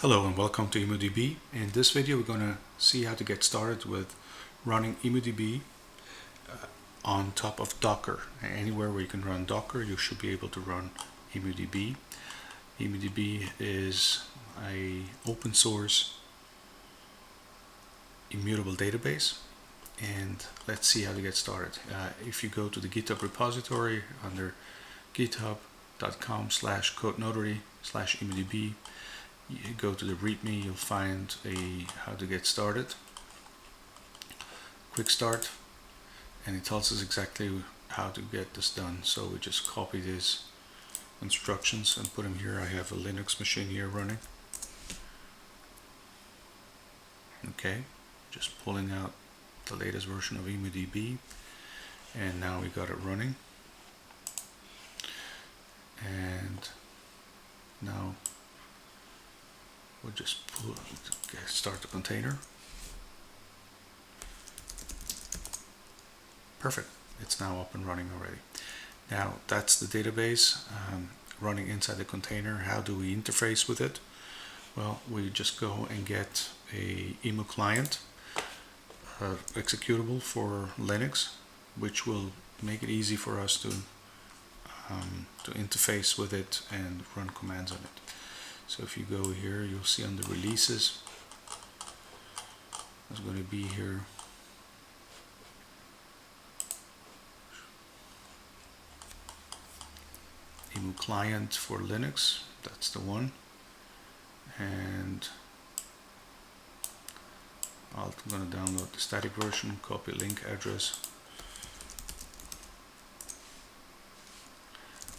Hello and welcome to immudb. In this video we're going to see how to get started with running immudb on top of Docker. Anywhere where you can run Docker you should be able to run immudb. Immudb is an open source immutable database, and let's see how to get started. If you go to the GitHub repository under github.com/codenotary/immudb, you go to the README, you'll find how to get started, quick start, and it tells us exactly how to get this done. So we just copy these instructions and put them here. I have a Linux machine here running. Okay, just pulling out the latest version of immudb, and now we got it running. And now we'll just start the container. Perfect, it's now up and running already. Now that's the database running inside the container. How do we interface with it? Well, we just go and get a emu client executable for Linux, which will make it easy for us to interface with it and run commands on it. So if you go here, you'll see on the releases, there's going to be here emu client for Linux, that's the one. And I'm going to download the static version, copy link address.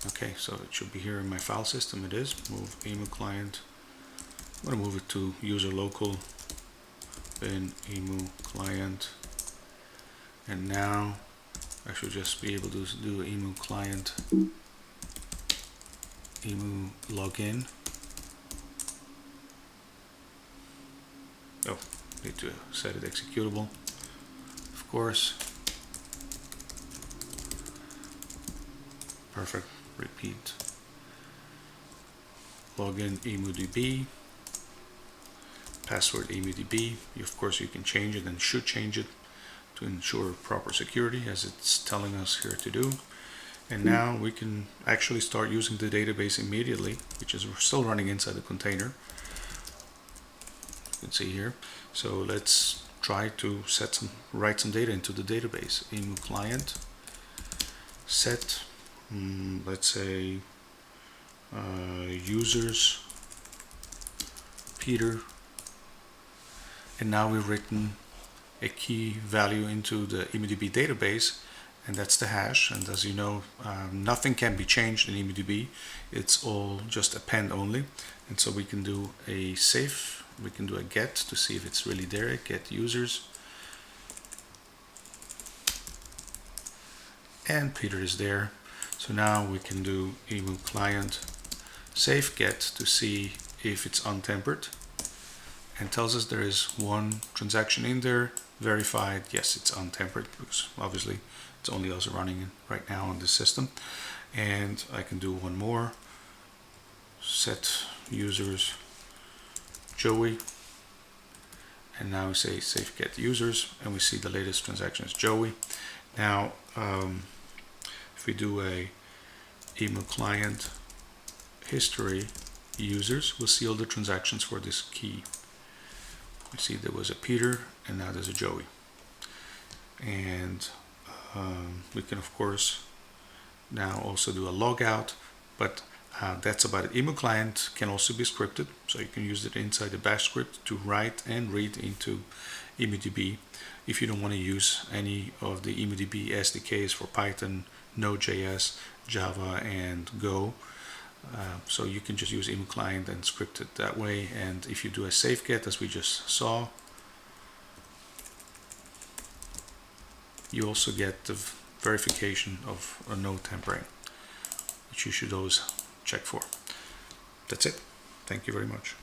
Okay, so it should be here in my file system. It is. Move emu client. I'm going to move it to user local, then emu client, and now I should just be able to do emu client, emu login. Oh, need to set it executable, of course. Perfect. Repeat. Login immudb. Password immudb. Of course you can change it and should change it to ensure proper security, as it's telling us here to do. And now we can actually start using the database immediately, which is still running inside the container. You can see here. So let's try to write some data into the database. Emu client set, let's say users Peter, and now we've written a key value into the immudb database, and that's the hash. And as you know, nothing can be changed in immudb, it's all just append only. And so we can do a save, we can do a get to see if it's really there, get users, and Peter is there. So now we can do emu client save get to see if it's untempered, and tells us there is one transaction in there, verified, yes, it's untempered, because obviously it's only us running right now on the system. And I can do one more, set users Joey, and now we say save get users, and we see the latest transaction is Joey. Now if we do a emu client history users, we'll see all the transactions for this key. You see there was a Peter and now there's a Joey. And we can of course now also do a logout, but that's about it. Emu client can also be scripted, so you can use it inside the bash script to write and read into immudb if you don't want to use any of the immudb SDKs for Python, Node.js, Java, and Go. So you can just use emu client and script it that way. And if you do a save get, as we just saw, you also get the verification of a no tempering, which you should always check for. That's it. Thank you very much.